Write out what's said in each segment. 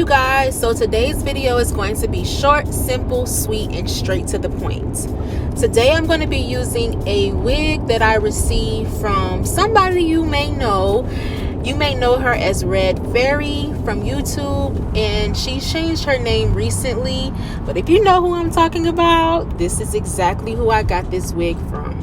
guys, so today's video is going to be short, simple, sweet, and straight to the point. Today I'm going to be using a wig that I received from somebody you may know. You may know her as Red Fairy from YouTube, and she changed her name recently, but if you know who I'm talking about, this is exactly who I got this wig from.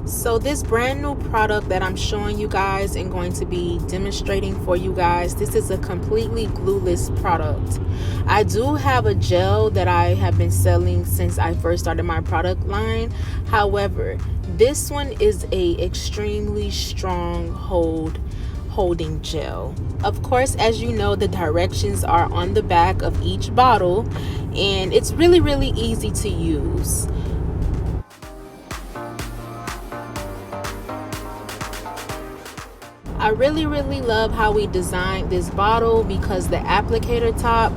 So this brand new product that I'm showing you guys and going to be demonstrating for you guys, this is a completely glueless product. I do have a gel that I have been selling since I first started my product line. However, this one is a extremely strong holding gel. Of course, as you know, the directions are on the back of each bottle, and it's really easy to use. I really love how we designed this bottle, because the applicator top,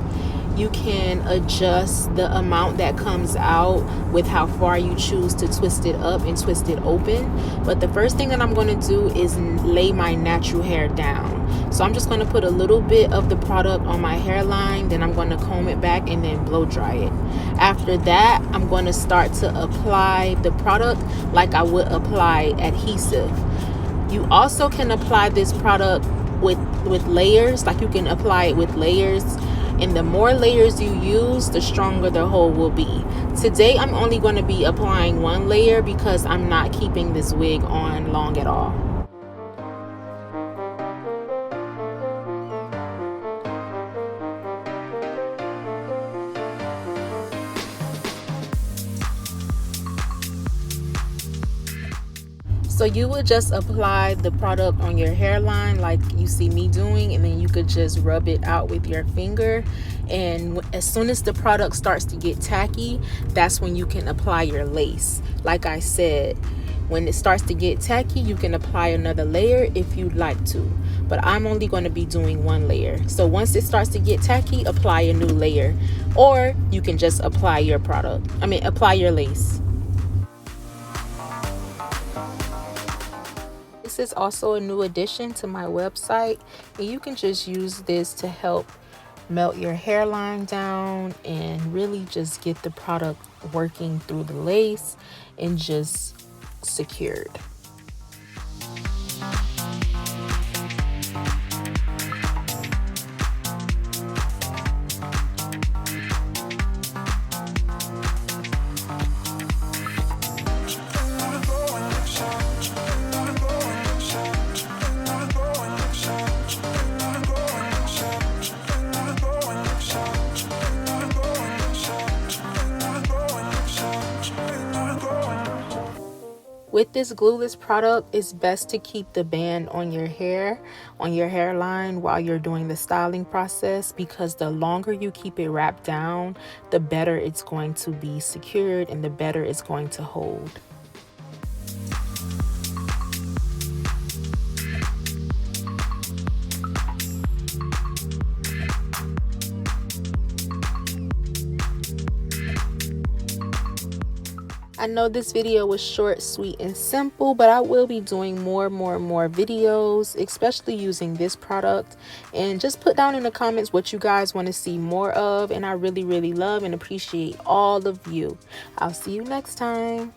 you can adjust the amount that comes out with how far you choose to twist it up and twist it open. But the first thing that I'm going to do is lay my natural hair down. So I'm just going to put a little bit of the product on my hairline, then I'm going to comb it back and then blow dry it. After that, I'm going to start to apply the product like I would apply adhesive. You also can apply this product with layers, like you can apply it with layers, and the more layers you use, the stronger the hold will be. Today I'm only going to be applying one layer because I'm not keeping this wig on long at all. So you would just apply the product on your hairline like you see me doing, and then you could just rub it out with your finger. And as soon as the product starts to get tacky, that's when you can apply your lace. Like I said, when it starts to get tacky, you can apply another layer if you'd like to. But I'm only going to be doing one layer. So once it starts to get tacky, apply a new layer. Or you can just apply your apply your lace. This is also a new addition to my website, and you can just use this to help melt your hairline down and really just get the product working through the lace and just secured. With this glueless product, it's best to keep the band on your hair, on your hairline while you're doing the styling process, because the longer you keep it wrapped down, the better it's going to be secured and the better it's going to hold. I know this video was short, sweet, and simple, but I will be doing more videos, especially using this product. And just put down in the comments what you guys want to see more of, and I really love and appreciate all of you. I'll see you next time.